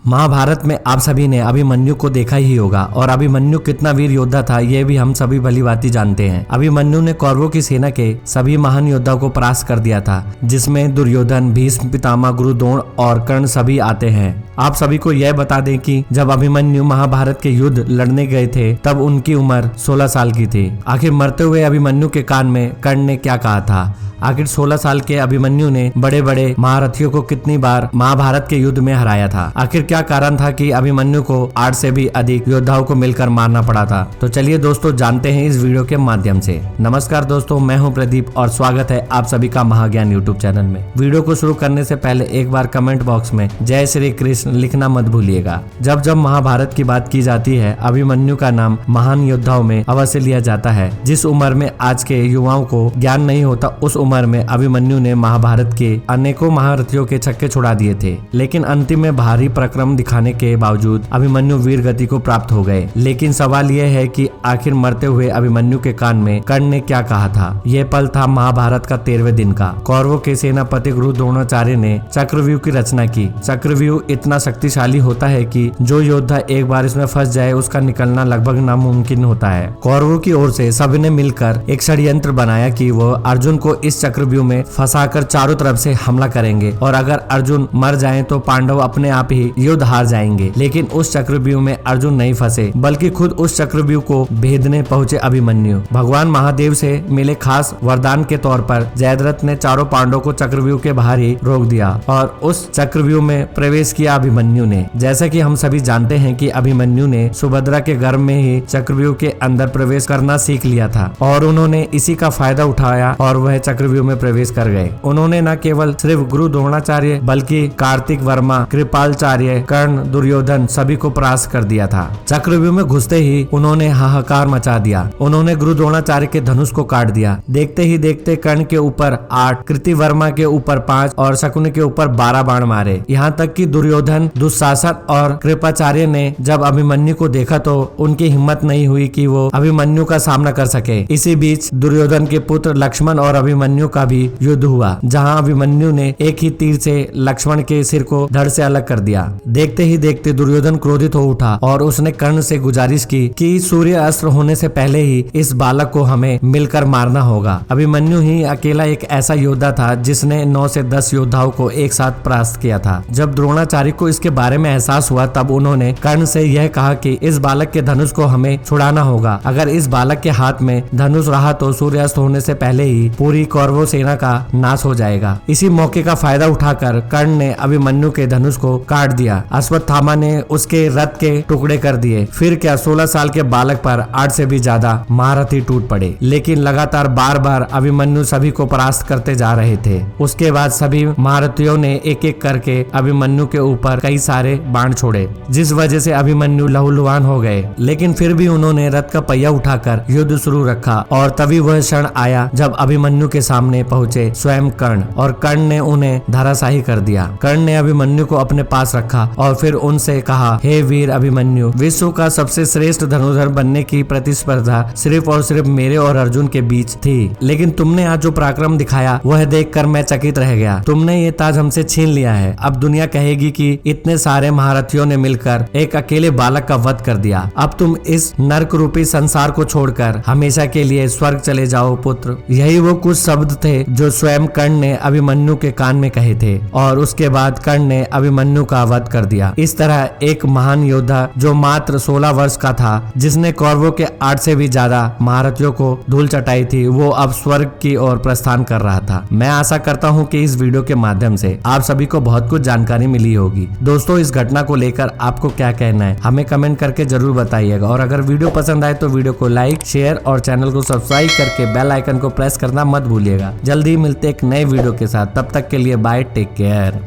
महाभारत में आप सभी ने अभिमन्यु को देखा ही होगा और अभिमन्यु कितना वीर योद्धा था ये भी हम सभी भलीभांति जानते हैं। अभिमन्यु ने कौरवों की सेना के सभी महान योद्धाओं को परास्त कर दिया था, जिसमें दुर्योधन, भीष्म पितामह, गुरु द्रोण और कर्ण सभी आते हैं। आप सभी को यह बता दें कि जब अभिमन्यु महाभारत के युद्ध लड़ने गए थे तब उनकी उम्र 16 साल की थी। आखिर मरते हुए अभिमन्यु के कान में कर्ण ने क्या कहा था? आखिर 16 साल के अभिमन्यु ने बड़े बड़े महारथियों को कितनी बार महाभारत के युद्ध में हराया था? आखिर क्या कारण था कि अभिमन्यु को 8 से भी अधिक योद्धाओं को मिलकर मारना पड़ा था? तो चलिए दोस्तों जानते हैं इस वीडियो के माध्यम से। नमस्कार दोस्तों, मैं हूं प्रदीप और स्वागत है आप सभी का महाज्ञान यूट्यूब चैनल में। वीडियो को शुरू करने से पहले एक बार कमेंट बॉक्स में जय श्री कृष्ण लिखना मत भूलिएगा। जब जब महाभारत की बात की जाती है अभिमन्यु का नाम महान योद्धाओं में अवश्य लिया जाता है। जिस उम्र में आज के युवाओं को ज्ञान नहीं होता उस उम्र में अभिमन्यु ने महाभारत के अनेकों महारथियों के छक्के छुड़ा दिए थे, लेकिन अंतिम में भारी पराक्रम दिखाने के बावजूद अभिमन्यु वीर गति को प्राप्त हो गए। लेकिन सवाल यह है कि आखिर मरते हुए अभिमन्यु के कान में कर्ण ने क्या कहा था? यह पल था महाभारत का 13वें दिन का। कौरवों के सेनापति गुरु द्रोणाचार्य ने चक्रव्यूह की रचना की। चक्रव्यूह इतना शक्तिशाली होता है कि जो योद्धा एक बार इसमें फंस जाए उसका निकलना लगभग नामुमकिन होता है। कौरवों की ओर से सभी ने मिलकर एक षड्यंत्र बनाया कि वो अर्जुन को इस चक्रव्यूह में फंसाकर चारों तरफ से हमला करेंगे और अगर अर्जुन मर जाएं तो पांडव अपने आप ही युद्ध हार जाएंगे। लेकिन उस चक्रव्यूह में अर्जुन नहीं फंसे, बल्कि खुद उस चक्रव्यूह को भेदने पहुंचे अभिमन्यु। भगवान महादेव से मिले खास वरदान के तौर पर जयद्रथ ने चारों पांडवों को चक्रव्यूह के बाहर ही रोक दिया और उस चक्रव्यूह में प्रवेश किया अभिमन्यु ने। जैसा कि हम सभी जानते हैं कि अभिमन्यु ने सुभद्रा के गर्भ में ही चक्रव्यूह के अंदर प्रवेश करना सीख लिया था और उन्होंने इसी का फायदा उठाया और वह चक्रव्यूह में प्रवेश कर गए। उन्होंने न केवल सिर्फ गुरु द्रोणाचार्य बल्कि कार्तिक वर्मा, कृपालचार्य, कर्ण, दुर्योधन सभी को परास्त कर दिया था। चक्रव्यूह में घुसते ही उन्होंने हाहाकार मचा दिया। उन्होंने गुरु द्रोणाचार्य के धनुष को काट दिया। देखते ही देखते कर्ण के ऊपर 8, कृतिवर्मा के ऊपर 5 और शकुनि के ऊपर 12 बाण मारे। यहाँ तक कि दुर्योधन, दुशासन और कृपाचार्य ने जब अभिमन्यु को देखा तो उनकी हिम्मत नहीं हुई कि वो अभिमन्यु का सामना कर सके। इसी बीच दुर्योधन के पुत्र लक्ष्मण और अभिमन्यु का भी युद्ध हुआ, जहां अभिमन्यु ने एक ही तीर से लक्ष्मण के सिर को धड़ से अलग कर दिया। देखते ही देखते दुर्योधन क्रोधित हो उठा और उसने कर्ण से गुजारिश की कि सूर्य अस्त्र होने से पहले ही इस बालक को हमें मिलकर मारना होगा। अभिमन्यु ही अकेला एक ऐसा योद्धा था जिसने 9 से 10 योद्धाओं को एक साथ परास्त किया था। जब द्रोणाचार्य को इसके बारे में एहसास हुआ तब उन्होंने कर्ण से यह कहा कि इस बालक के धनुष को हमें छुड़ाना होगा। अगर इस बालक के हाथ में धनुष रहा तो सूर्यास्त होने से पहले ही पूरी कौरवों सेना का नाश हो जाएगा। इसी मौके का फायदा उठाकर कर्ण ने अभिमन्यु के धनुष को काट दिया। अश्वत्थामा ने उसके रथ के टुकड़े कर दिए। फिर क्या 16 साल के बालक पर 8 से भी ज्यादा महारथी टूट पड़े। लेकिन लगातार बार बार अभिमन्यु सभी को परास्त करते जा रहे थे। उसके बाद सभी महारथियों ने एक एक करके अभिमन्यु के ऊपर कई सारे बाण छोड़े, जिस वजह से अभिमन्यु लहूलुहान हो गए। लेकिन फिर भी उन्होंने रथ का पहिया उठाकर युद्ध शुरू रखा और तभी वह क्षण आया जब अभिमन्यु के सामने पहुंचे स्वयं कर्ण और कर्ण ने उन्हें धराशायी कर दिया। कर्ण ने अभिमन्यु को अपने पास रखा और फिर उनसे कहा, हे वीर अभिमन्यु, विश्व का सबसे श्रेष्ठ धनुर्धर बनने की प्रतिस्पर्धा सिर्फ और सिर्फ मेरे और अर्जुन के बीच थी, लेकिन तुमने आज जो पराक्रम दिखाया वह देखकर मैं चकित रह गया। तुमने ये ताज हमसे छीन लिया है। अब दुनिया कहेगी कि इतने सारे महारथियों ने मिलकर एक अकेले बालक का वध कर दिया। अब तुम इस नरक रूपी संसार को छोड़कर हमेशा के लिए स्वर्ग चले जाओ पुत्र। यही वो कुछ शब्द थे जो स्वयं कर्ण ने अभिमन्यु के कान में कहे थे और उसके बाद कर्ण ने अभिमन्यु का वध कर दिया। इस तरह एक महान योद्धा जो मात्र 16 वर्ष का था, जिसने कौरवों के 8 से भी ज्यादा महारथियों को धूल चटाई थी, वो अब स्वर्ग की ओर प्रस्थान कर रहा था। मैं आशा करता हूँ कि इस वीडियो के माध्यम से आप सभी को बहुत कुछ जानकारी मिली होगी। दोस्तों, इस घटना को लेकर आपको क्या कहना है हमें कमेंट करके जरूर बताइएगा और अगर वीडियो पसंद आए तो वीडियो को लाइक, शेयर और चैनल को सब्सक्राइब करके बेल आइकन को प्रेस करना मत भूलिएगा। जल्दी मिलते एक नए वीडियो के साथ, तब तक के लिए बाय, टेक केयर।